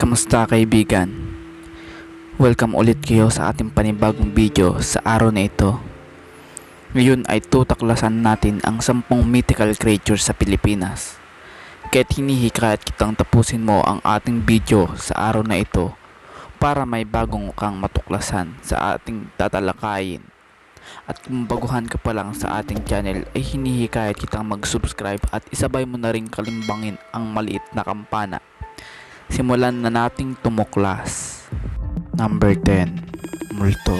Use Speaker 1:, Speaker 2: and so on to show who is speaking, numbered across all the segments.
Speaker 1: Kamusta kaibigan? Welcome ulit kayo sa ating panibagong video sa araw na ito. Ngayon ay tutaklasan natin ang 10 mythical creatures sa Pilipinas. Kaya't hinihikayat kitang tapusin mo ang ating video sa araw na ito para may bagong kang matuklasan sa ating tatalakayin. At kung baguhan ka pa lang sa ating channel ay hinihikayat kitang mag-subscribe at isabay mo na rin kalimbangin ang maliit na kampana. Simulan na nating tumuklas. Number 10. Multo.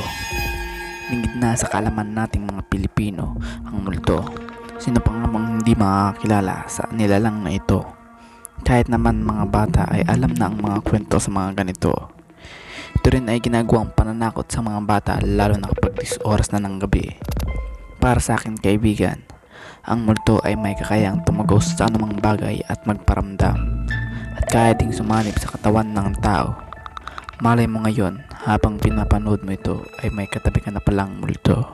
Speaker 1: Lingid na sa kalaman nating mga Pilipino ang multo. Sino pa nga bang hindi makakilala sa nilalang na ito? Kahit naman mga bata ay alam na ang mga kwento sa mga ganito. Ito rin ay ginagawang pananakot sa mga bata lalo na kapag 10 oras na ng gabi. Para sa akin kaibigan, ang multo ay may kakayang tumagos sa anumang bagay at magparamdam. At kaya ding sumanib sa katawan ng tao. Malay mo ngayon, habang pinapanood mo ito ay may katabi ka na palang multo.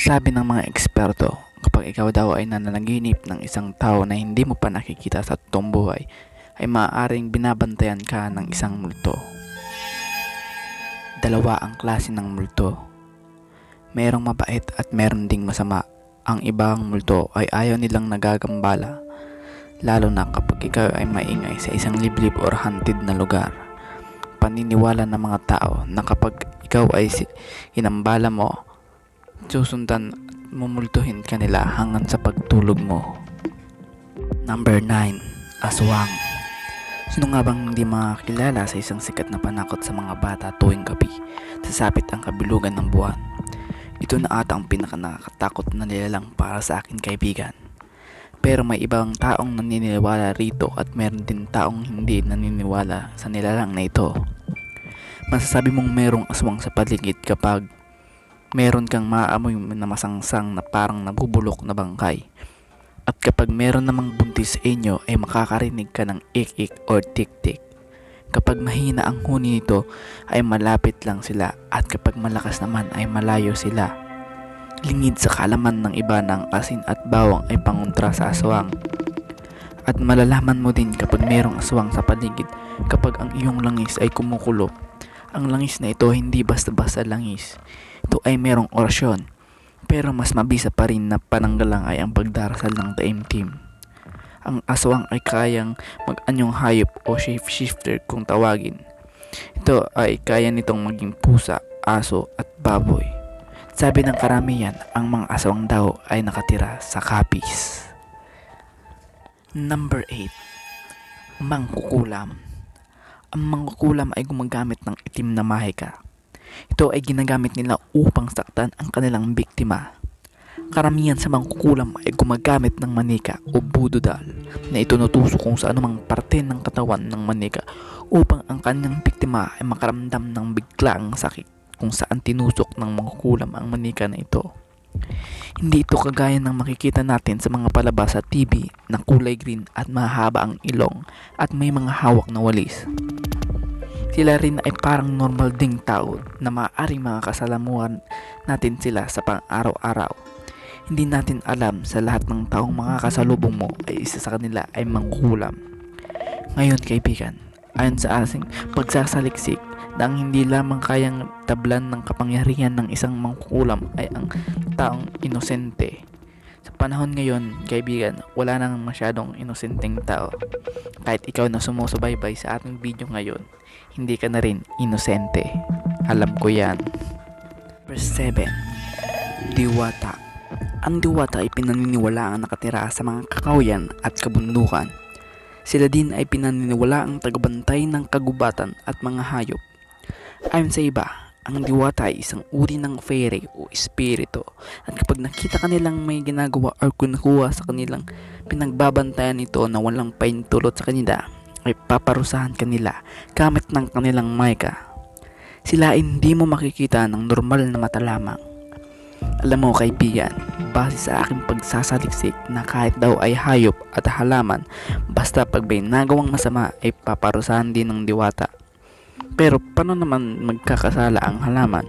Speaker 1: Sabi ng mga eksperto, kapag ikaw daw ay nananaginip ng isang tao na hindi mo pa nakikita sa totoong buhay, ay maaaring binabantayan ka ng isang multo. Dalawa ang klase ng multo. Merong mabait at meron ding masama. Ang ibang multo ay ayaw nilang nagagambala. Lalo na kapag ikaw ay maingay sa isang liblib or haunted na lugar. Paniniwala ng mga tao na kapag ikaw ay inambala mo, susundan at mumultuhin ka nila hanggang sa pagtulog mo. Number 9. Aswang. Sino nga bang hindi makakilala sa isang sikat na panakot sa mga bata tuwing gabi, sasapit ang kabilugan ng buwan? Ito na ata ang pinakanakatakot na nilalang para sa akin kaibigan. Pero may ibang taong naniniwala rito at meron din taong hindi naniniwala sa nilalang na ito. Masasabi mong merong aswang sa paligid kapag meron kang maaamoy na masangsang na parang nabubulok na bangkay. At kapag meron namang buntis sa inyo ay makakarinig ka ng ik-ik or tik-tik. Kapag mahina ang huni nito ay malapit lang sila at kapag malakas naman ay malayo sila. Lingid sa kalaman ng iba ng asin at bawang ay pangontra sa aswang. At malalaman mo din kapag merong aswang sa paligid kapag ang iyong langis ay kumukulo. Ang langis na ito hindi basta-basta langis. Ito ay merong orasyon. Pero mas mabisa pa rin na pananggalang ay ang pagdarasal ng taimtim. Ang aswang ay kayang mag-anyong hayop o shapeshifter kung tawagin. Ito ay kaya nitong maging pusa, aso at baboy. Sabi ng karamihan, ang mga aswang daw ay nakatira sa Capiz. Number 8. Mangkukulam. Ang mangkukulam ay gumagamit ng itim na mahika. Ito ay ginagamit nila upang saktan ang kanilang biktima. Karamihan sa mangkukulam ay gumagamit ng manika o budodal na itunutusok kung sa anumang parte ng katawan ng manika upang ang kanilang biktima ay makaramdam ng biglaang sakit kung saan tinusok ng mangkukulam ang manika na ito. Hindi ito kagaya ng makikita natin sa mga palabas sa TV na kulay green at mahaba ang ilong at may mga hawak na walis. Sila rin ay parang normal ding tao na maaaring mga kasalamuhan natin sila sa pang-araw-araw. Hindi natin alam sa lahat ng taong makakasalubong mo ay isa sa kanila ay mangkukulam. Ngayon kaibigan, ayon sa asing pagsasaliksik na ang hindi lamang kayang tablan ng kapangyarihan ng isang mangkukulam ay ang taong inosente. Sa panahon ngayon, kaibigan, wala nang masyadong inosenteng tao. Kahit ikaw na sumusubaybay sa ating video ngayon, hindi ka na rin inosente. Alam ko yan. Verse 7. Diwata. Ang diwata ay pinaniniwalaang nakatira sa mga kakahuyan at kabundukan. Sila din ay pinaniniwalaang tagabantay ng kagubatan at mga hayop. Ayon sa iba, ang diwata ay isang uri ng fairy o espiritu at kapag nakita kanilang may ginagawa o kinukuha sa kanilang pinagbabantayan ito na walang paintulot sa kanila, ay paparusahan kanila gamit ng kanilang maika. Sila ay hindi mo makikita ng normal na mata lamang. Alam mo kaibigan, base sa aking pagsasaliksik na kahit daw ay hayop at halaman, basta pag may nagawang masama ay paparusahan din ng diwata. Pero paano naman magkakasala ang halaman?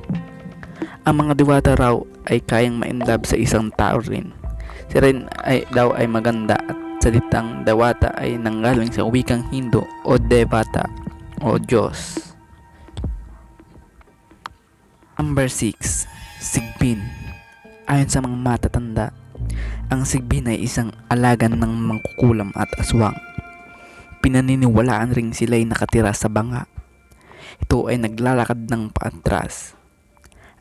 Speaker 1: Ang mga diwata raw ay kayang ma-inlove sa isang tao rin. Si rin ay daw ay maganda at salitang Dewata ay nanggaling sa wikang Hindu o Devata o Diyos. Number 6. Sigbin. Ayon sa mga matatanda, ang sigbin ay isang alagan ng mangkukulam at aswang. Pinaniniwalaan ring sila'y nakatira sa banga. Ito ay naglalakad ng paatras.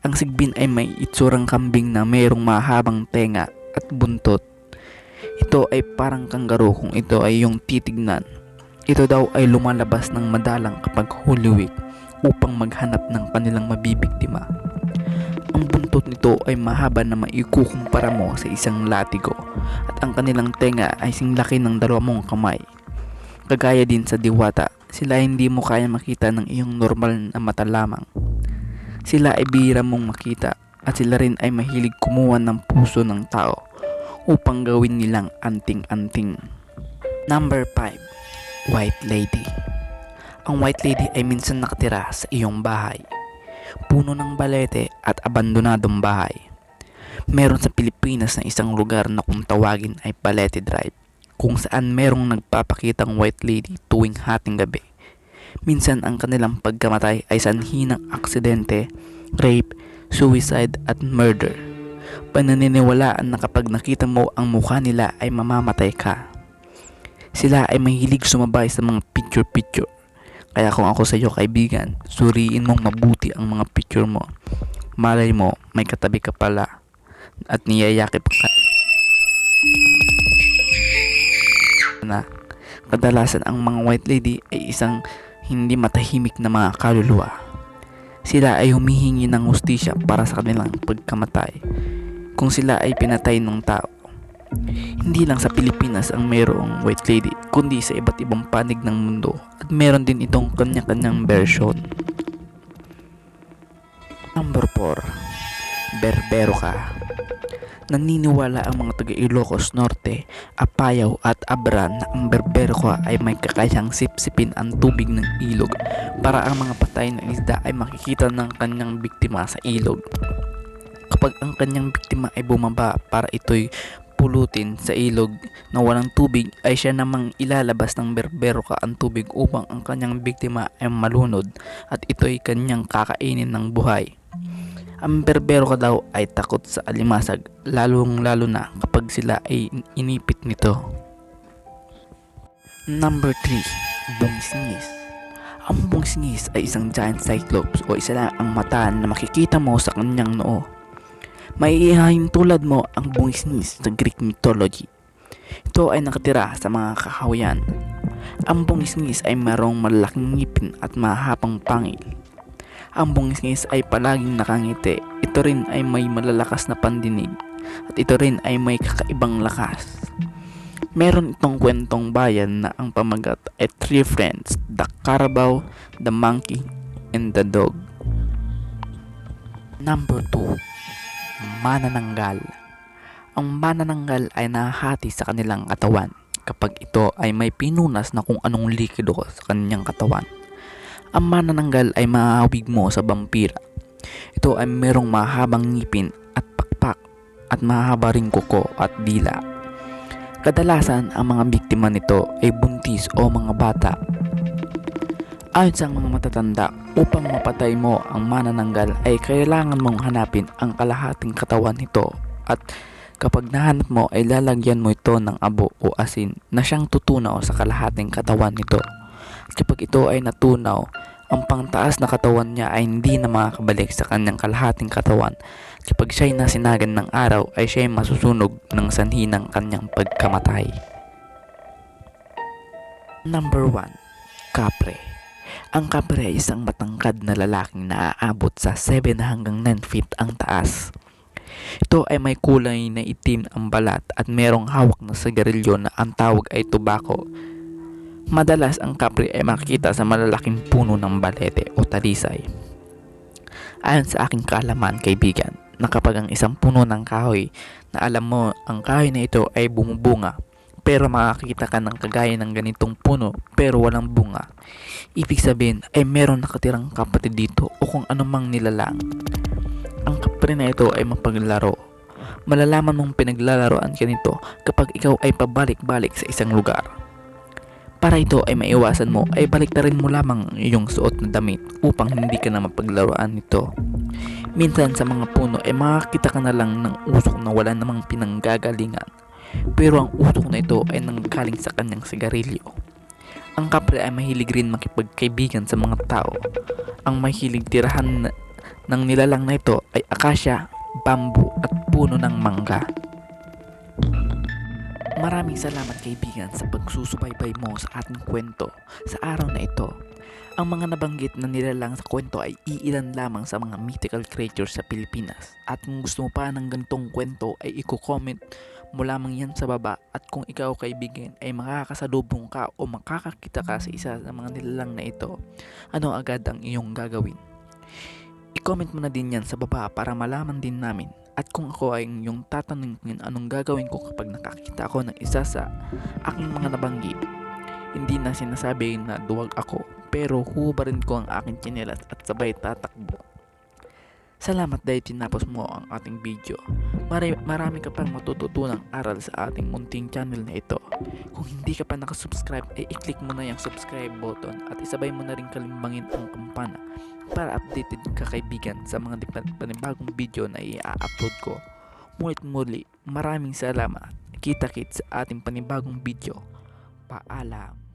Speaker 1: Ang sigbin ay may itsurang kambing na mayroong mahabang tenga at buntot. Ito ay parang kangaroo kung ito ay iyong titignan. Ito daw ay lumalabas ng madalang kapag Holy Week upang maghanap ng kanilang mabibiktima. Ang buntot nito ay mahaba na maikukumpara mo sa isang latigo at ang kanilang tenga ay singlaki ng 2 mong kamay. Kagaya din sa diwata, sila hindi mo kaya makita ng iyong normal na mata lamang. Sila ay bihira mong makita at sila rin ay mahilig kumuha ng puso ng tao upang gawin nilang anting-anting. Number 5. White Lady. Ang White Lady ay minsan nakatira sa iyong bahay. Puno ng balete at abandonadong bahay. Meron sa Pilipinas na isang lugar na kung tawagin ay Balete Drive, kung saan merong nagpapakitang White Lady tuwing hating gabi. Minsan ang kanilang pagkamatay ay sanhi ng aksidente, rape, suicide at murder. Pananiniwalaan na kapag nakita mo ang mukha nila ay mamamatay ka. Sila ay mahilig sumabay sa mga picture-picture. Kaya kung ako sa iyo kaibigan, suriin mong mabuti ang mga picture mo. Malay mo, may katabi ka pala at niyayakip ka na. Kadalasan ang mga White Lady ay isang hindi matahimik na mga kaluluwa. Sila ay humihingi ng hustisya para sa kanilang pagkamatay kung sila ay pinatay ng tao. Hindi lang sa Pilipinas ang mayroong White Lady, kundi sa iba't ibang panig ng mundo at meron din itong kanya-kanyang version. Number 4. Berbero ka. Naniniwala ang mga taga Ilocos Norte, Apayao at Abra na ang berbero ka ay may kakayahang sipsipin ang tubig ng ilog para ang mga patay na isda ay makikita ng kanyang biktima sa ilog. Kapag ang kanyang biktima ay bumaba para ito'y pulutin sa ilog na walang tubig, ay siya namang ilalabas ng berbero ka ang tubig upang ang kanyang biktima ay malunod at ito'y kanyang kakainin ng buhay. Ang berbero ka daw ay takot sa alimasag, lalong-lalo na kapag sila ay inipit nito. Number 3. Bungsingis. Ang bungsingis ay isang giant cyclops o isa lang ang mata na makikita mo sa kanyang noo. Maiihahin tulad mo ang bungsingis sa Greek mythology. Ito ay nakatira sa mga kakahuyan. Ang bungsingis ay mayroong malalaking ngipin at mahabang pangil. Ang bungsingis ay palaging nakangiti. Ito rin ay may malalakas na pandinig at ito rin ay may kakaibang lakas. Meron itong kwentong bayan na ang pamagat ay 3 friends, the carabao, the monkey, and the dog. Number 2. Manananggal. Ang manananggal ay nahahati sa kanilang katawan kapag ito ay may pinunas na kung anong likido sa kanyang katawan. Ang manananggal ay maahawig mo sa vampira. Ito ay merong mahabang ngipin at pakpak at mahaba ring kuko at dila. Kadalasan ang mga biktima nito ay buntis o mga bata. Ayon sa mga matatanda, upang mapatay mo ang manananggal ay kailangan mong hanapin ang kalahating katawan nito at kapag nahanap mo ay lalagyan mo ito ng abo o asin na siyang tutunaw sa kalahating katawan nito. Kapag ito ay natunaw, ang pangtaas na katawan niya ay hindi na makakabalik sa kanyang kalahating katawan. Kapag siya'y nasinagan ng araw ay siya'y masusunog ng sanhi ng kanyang pagkamatay. Number 1. Kapre. Ang kapre ay isang matangkad na lalaking naaabot sa 7 hanggang 9 feet ang taas. Ito ay may kulay na itim ang balat at merong hawak na sigarilyo na ang tawag ay tobacco. Madalas ang kapre ay makikita sa malalaking puno ng balete o talisay. Ayon sa aking kaalaman, kaibigan, na kapag ang isang puno ng kahoy na alam mo ang kahoy na ito ay bumubunga, pero makakita ka ng kagaya ng ganitong puno pero walang bunga, ibig sabihin ay meron nakatirang kapatid dito o kung anumang nilalang. Ang kapre na ito ay mapaglaro, Malalaman mong pinaglalaroan ka nito kapag ikaw ay pabalik-balik sa isang lugar. Para ito ay maiwasan mo ay baliktarin mo lamang ang iyong suot na damit upang hindi ka na mapaglaruan nito. Minsan sa mga puno ay makakita ka na lang ng usok na wala namang pinanggagalingan, pero ang usok na ito ay nanggaling sa kanyang sigarilyo. Ang kapre ay mahilig rin makipagkaibigan sa mga tao. Ang mahilig tirahan ng nilalang na ito ay akasya, bamboo at puno ng mangga. Maraming salamat kaibigan sa pagsusubaybay mo sa ating kwento sa araw na ito. Ang mga nabanggit na nilalang sa kwento ay iilan lamang sa mga mythical creatures sa Pilipinas. At kung gusto mo pa ng ganitong kwento ay i-comment mo lamang yan sa baba. At kung ikaw kaibigan ay makakasalubong ka o makakakita ka sa isa sa mga nilalang na ito, ano agad ang iyong gagawin? I-comment mo na din yan sa baba para malaman din namin. At kung ako ay yung tatanungin anong gagawin ko kapag nakakita ako ng isa sa aking mga nabanggit, hindi na sinasabi na duwag ako, pero hubarin ko ang aking tsinelas at sabay tatakbo. Salamat dahil tinapos mo ang ating video. Marami ka pang matututunang aral sa ating munting channel na ito. Kung hindi ka pa nakasubscribe ay i-click mo na yung subscribe button at isabay mo na rin kalimbangin ang kampana para updated ka kaibigan sa mga panibagong video na i-upload ko. Mulit muli, maraming salamat. Kita-kits sa ating panibagong video. Paalam.